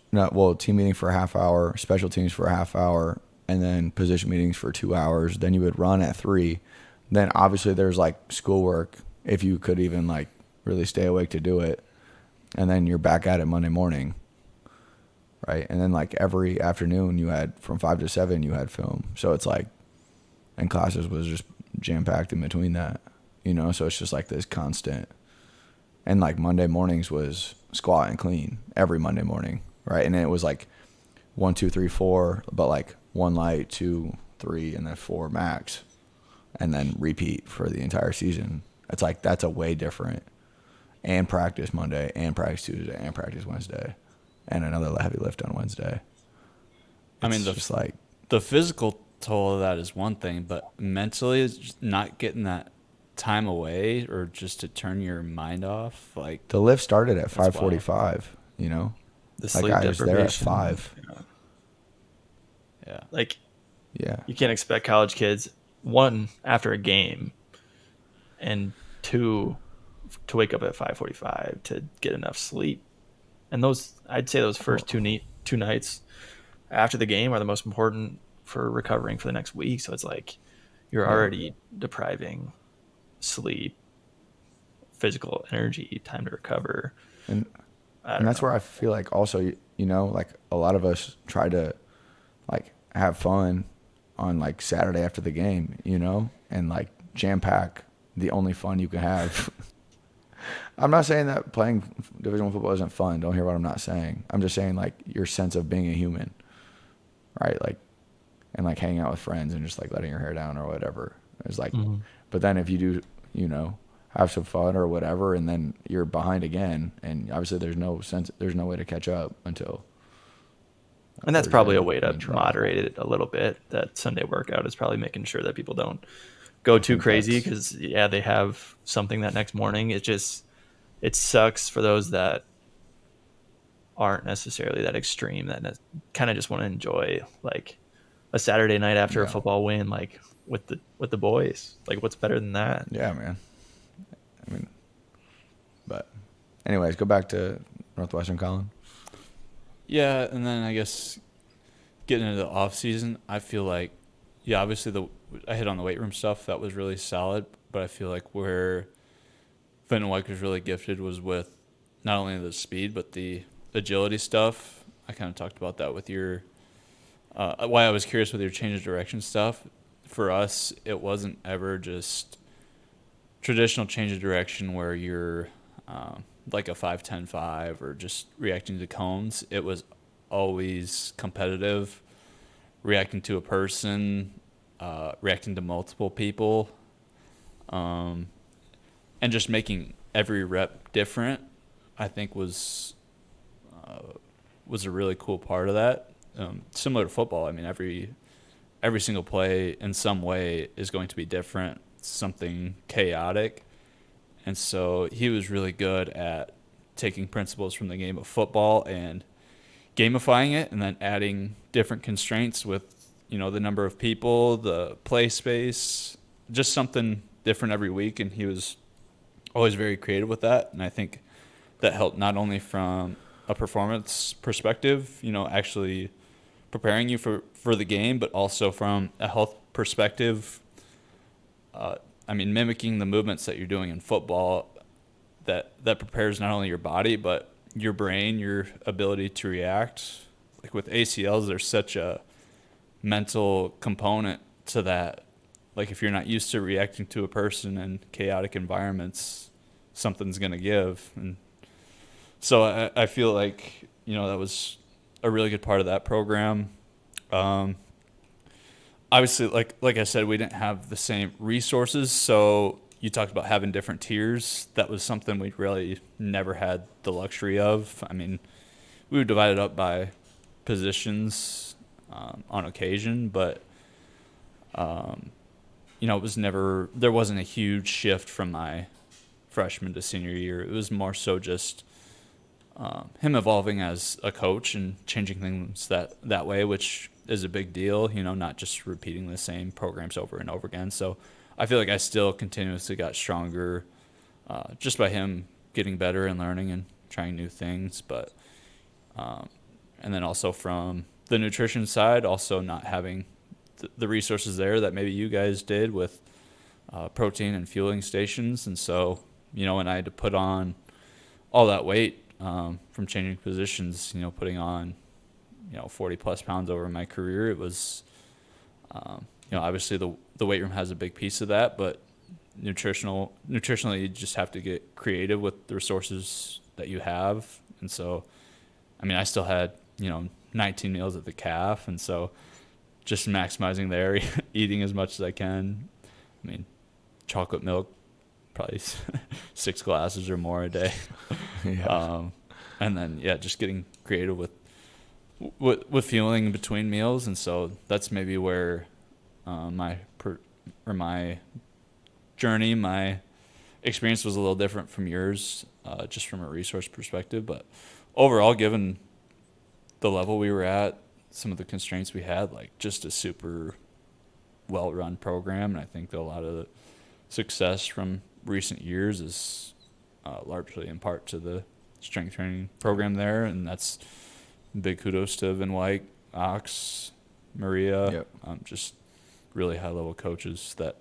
Team meeting for a half hour, special teams for a half hour, and then position meetings for 2 hours. Then you would run at 3. Then obviously there's like schoolwork if you could even like really stay awake to do it. and then you're back at it Monday morning, right? And then like every afternoon you had from 5 to 7 you had film. So it's like, and classes was just jam packed in between that, you know. So it's just like this constant. And like Monday mornings was squat and clean every Monday morning, right? And then it was like 1, 2, 3, 4, but like 1 light, 2, 3, and then 4 max, and then repeat for the entire season. It's like that's a way different. And practice Monday, and practice Tuesday, and practice Wednesday, and another heavy lift on Wednesday. I mean, Just like the physical toll of that is one thing, but mentally, it's just not getting that time away or just to turn your mind off. Like the lift started at wild. 5:45. You know, The like sleep I was there at deprivation. 5. Yeah. Like, Yeah, you can't expect college kids, one, after a game, and two, to wake up at 5:45 to get enough sleep. And I'd say those first two nights after the game are the most important for recovering for the next week. So it's like you're already depriving sleep, physical energy, time to recover. and I don't and that's know. where I feel like also, you know, like a lot of us try to like have fun on like Saturday after the game, you know, and like jam pack the only fun you can have. I'm not saying that playing Division I football isn't fun. Don't hear what I'm not saying. I'm just saying like your sense of being a human, right? Like, and like hanging out with friends and just like letting your hair down or whatever. It's like, but then if you do, you know, have some fun or whatever, and then you're behind again, and obviously there's no way to catch up until. And that's probably a Thursday way to and try. moderate it a little bit. That Sunday workout is probably making sure that people don't go too think crazy that's- because, yeah, they have something that next morning. It sucks for those that aren't necessarily that extreme, that kind of just want to enjoy like a Saturday night after a Yeah. football win, like with the boys. Like, what's better than that? Yeah, man. I mean, but anyways, go back to Northwestern, Colin. Yeah, and then I guess getting into the off season, I feel like, yeah, obviously I hit on the weight room stuff. That was really solid, but I feel like where Fenton White was really gifted was with not only the speed but the agility stuff. I kind of talked about that with your why I was curious with your change of direction stuff. For us, it wasn't ever just traditional change of direction where you're like a 5-10-5 or just reacting to cones. It was always competitive, reacting to a person, reacting to multiple people, and just making every rep different. I think was a really cool part of that. Similar to football, I mean, every single play in some way is going to be different, something chaotic. And so he was really good at taking principles from the game of football and gamifying it, and then adding different constraints with, you know, the number of people, the play space, just something different every week. And he was always very creative with that. And I think that helped not only from a performance perspective, you know, actually preparing you for the game, but also from a health perspective. I mean, mimicking the movements that you're doing in football, that prepares not only your body, but your brain, your ability to react. Like with ACLs, there's such a mental component to that. Like if you're not used to reacting to a person in chaotic environments, something's going to give. And so I feel like, you know, that was a really good part of that program. Obviously, like I said, we didn't have the same resources. So you talked about having different tiers. That was something we really never had the luxury of. I mean, we would divide it up by positions on occasion, but you know, there wasn't a huge shift from my freshman to senior year. It was more so just him evolving as a coach and changing things that way, which is a big deal, you know, not just repeating the same programs over and over again. So I feel like I still continuously got stronger just by him getting better and learning and trying new things. But and then also from the nutrition side, also not having the resources there that maybe you guys did with protein and fueling stations. And so, you know, when I had to put on all that weight from changing positions, putting on, 40 plus pounds over my career. It was, obviously the weight room has a big piece of that, but nutritionally, you just have to get creative with the resources that you have. And so, I still had, 19 meals at the calf. And so just maximizing there, eating as much as I can. Chocolate milk, probably 6 glasses or more a day. Yeah. And then, just getting creative with fueling in between meals. And so that's maybe where my journey, my experience was a little different from yours, just from a resource perspective. But overall, given the level we were at, some of the constraints we had, like just a super well-run program. And I think that a lot of the success from recent years is largely in part to the strength training program there. And that's big kudos to Van Wyk, Ox, Maria, Yep. Just really high-level coaches that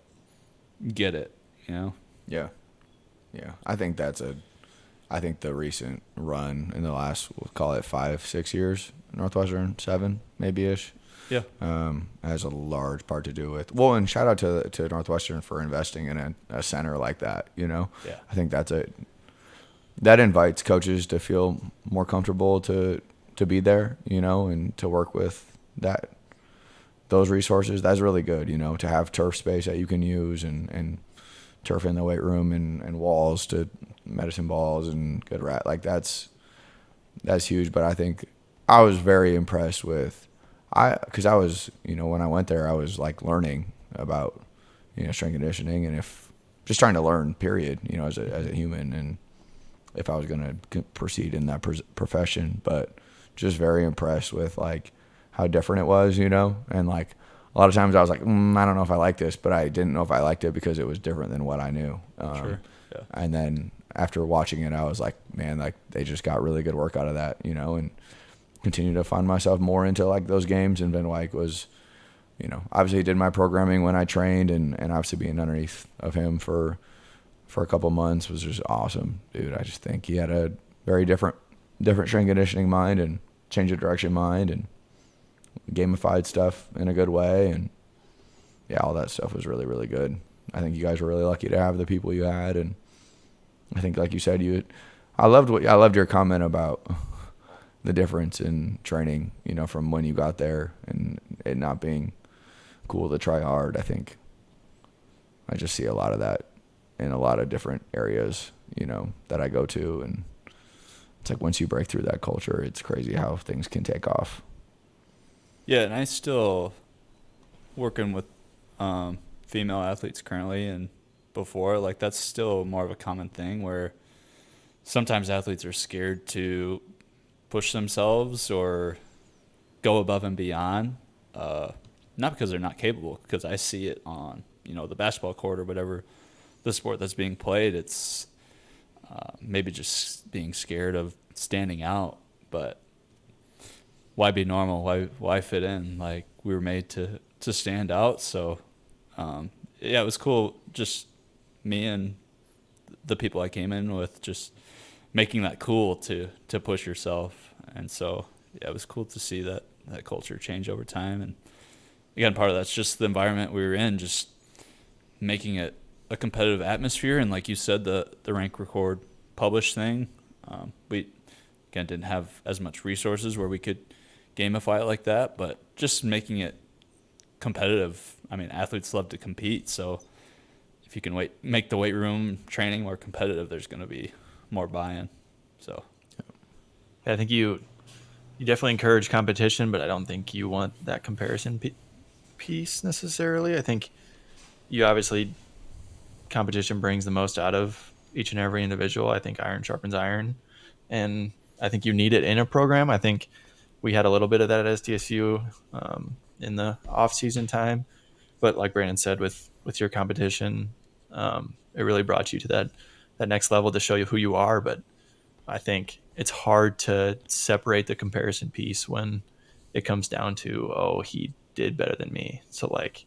get it, Yeah. Yeah. I think the recent run in the last, we'll call it 5-6 years, Northwestern 7 maybe-ish, Yeah. has a large part to do with, well, and shout out to Northwestern for investing in a center like that, Yeah. I think that invites coaches to feel more comfortable to be there, and to work with those resources. That's really good, to have turf space that you can use and turf in the weight room and walls to medicine balls and good like that's huge. But I think I was very impressed with, because I was, when I went there, I was like learning about, strength conditioning and if just trying to learn period, as a human, and if I was going to proceed in that profession, but just very impressed with like how different it was, and like a lot of times I was like, I don't know if I like this, but I didn't know if I liked it because it was different than what I knew. Sure. Yeah. And then after watching it, I was like, man, like they just got really good work out of that, and continue to find myself more into like those games. And Van Wyk was, obviously he did my programming when I trained, and obviously being underneath of him for a couple months was just awesome, dude. I just think he had a very different strength conditioning mind and change of direction mind and gamified stuff in a good way. And yeah, all that stuff was really, really good. I think you guys were really lucky to have the people you had. And I think, like you said, I loved your comment about the difference in training, from when you got there and it not being cool to try hard. I think I just see a lot of that in a lot of different areas, that I go to. And it's like once you break through that culture, it's crazy how things can take off. Yeah, and I still working with female athletes currently, and before, like that's still more of a common thing where sometimes athletes are scared to push themselves or go above and beyond, not because they're not capable, because I see it on the basketball court or whatever the sport that's being played. It's maybe just being scared of standing out, but why be normal? Why fit in? Like we were made to stand out. So it was cool. Just me and the people I came in with, just making that cool to push yourself. And so it was cool to see that culture change over time. And again, part of that's just the environment we were in, just making it a competitive atmosphere. And like you said, the rank, record, publish thing, we again didn't have as much resources where we could gamify it like that, but just making it competitive. Athletes love to compete, so if you can make the weight room training more competitive, there's going to be more buy-in. So I think you definitely encourage competition, but I don't think you want that comparison piece necessarily. I think you obviously, competition brings the most out of each and every individual. I think iron sharpens iron, and I think you need it in a program. I think we had a little bit of that at SDSU in the off-season time, but like Brandon said, with your competition, it really brought you to that next level to show you who you are. But I think it's hard to separate the comparison piece when it comes down to, oh, he did better than me, so like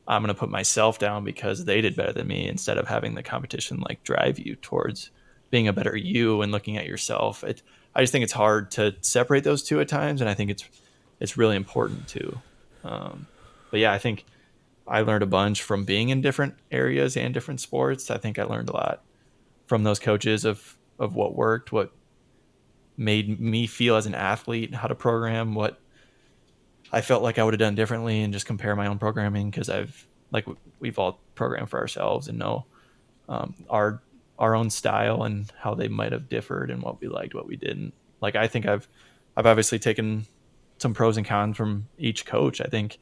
I'm going to put myself down because they did better than me, instead of having the competition like drive you towards being a better you and looking at yourself. I just think it's hard to separate those two at times, and I think it's really important to. But yeah, I think I learned a bunch from being in different areas and different sports. I think I learned a lot from those coaches of what worked, what made me feel as an athlete, how to program, what I felt like I would have done differently, and just compare my own programming, because we've all programmed for ourselves and know our own style and how they might have differed and what we liked, what we didn't. Like, I think I've obviously taken some pros and cons from each coach. I think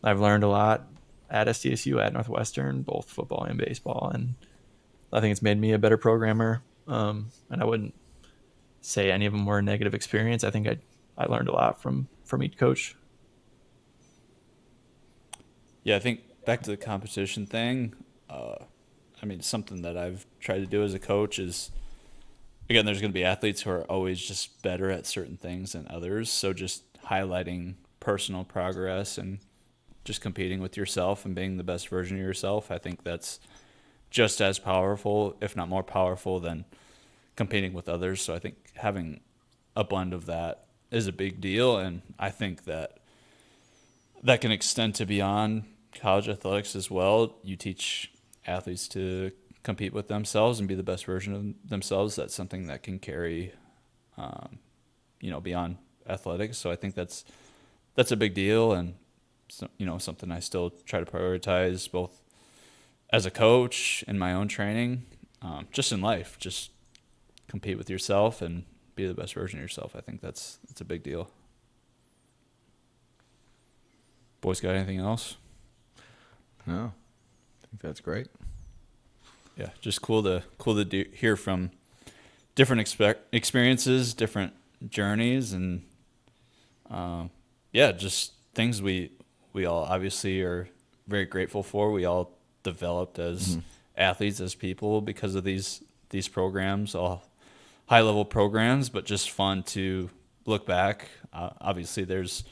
I've learned a lot at SDSU, at Northwestern, both football and baseball, and I think it's made me a better programmer. And I wouldn't say any of them were a negative experience. I think I learned a lot from each coach. Yeah, I think back to the competition thing. I mean, something that I've tried to do as a coach is, again, there's going to be athletes who are always just better at certain things than others. So just highlighting personal progress and just competing with yourself and being the best version of yourself, I think that's just as powerful, if not more powerful, than competing with others. So I think having a blend of that is a big deal, and I think that can extend to beyond college athletics as well. You teach athletes to compete with themselves and be the best version of themselves. That's something that can carry, beyond athletics. So I think that's a big deal, and something I still try to prioritize both as a coach in my own training, just in life. Just compete with yourself and be the best version of yourself. I think that's a big deal. Boys, got anything else? No, I think that's great. Yeah, just cool to hear from different experiences, different journeys, and just things we all obviously are very grateful for. We all developed as athletes, as people, because of these programs, all high level programs, but just fun to look back. Obviously, there's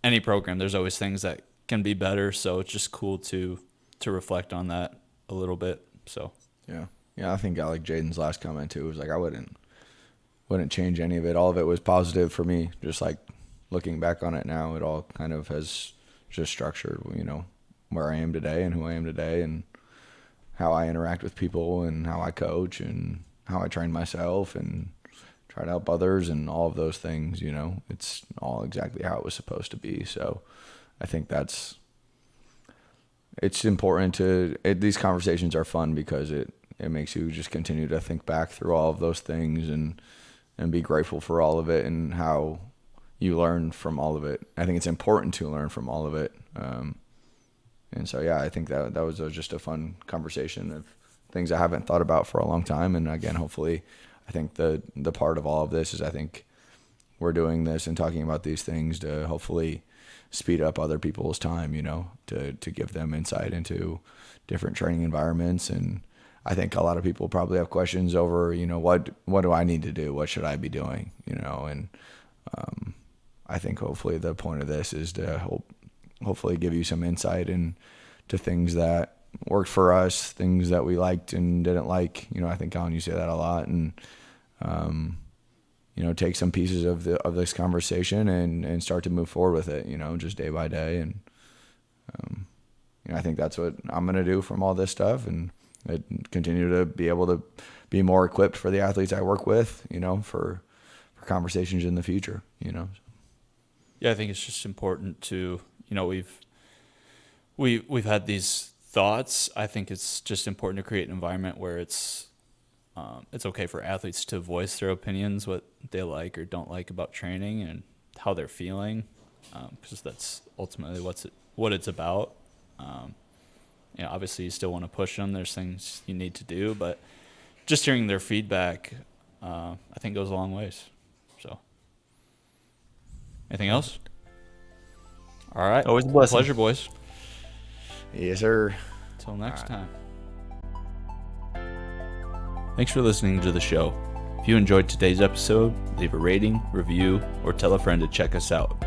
any program, there's always things that can be better, so it's just cool to reflect on that a little bit. So yeah, I think I like Jaden's last comment too. It was like, I wouldn't change any of it. All of it was positive for me. Just like looking back on it now, it all kind of has just structured, where I am today and who I am today, and how I interact with people, and how I coach, and how I train myself and try to help others, and all of those things. It's all exactly how it was supposed to be. So I think it's important these conversations are fun, because it makes you just continue to think back through all of those things and be grateful for all of it, and how you learn from all of it. I think it's important to learn from all of it. And so, yeah, I think that was just a fun conversation of things I haven't thought about for a long time. And again, hopefully, I think the part of all of this is, I think we're doing this and talking about these things to hopefully speed up other people's time, to give them insight into different training environments. And I think a lot of people probably have questions over, what do I need to do? What should I be doing? And I think hopefully the point of this is to hopefully give you some insight into things that worked for us, things that we liked and didn't like. I think, Colin, you say that a lot, and take some pieces of this conversation and start to move forward with it, just day by day. And I think that's what I'm going to do from all this stuff, and continue to be able to be more equipped for the athletes I work with, for conversations in the future, Yeah, I think it's just important to, we've had these thoughts. I think it's just important to create an environment where it's okay for athletes to voice their opinions, what they like or don't like about training and how they're feeling, because that's ultimately what it's about. Obviously you still want to push them. There's things you need to do, but just hearing their feedback, I think goes a long ways. So, anything else? All right. Always a blessing. Pleasure, boys. Yes, sir. Until next time. Thanks for listening to the show. If you enjoyed today's episode, leave a rating, review, or tell a friend to check us out.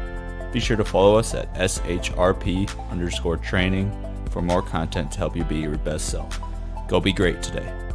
Be sure to follow us at SHRP_training for more content to help you be your best self. Go be great today.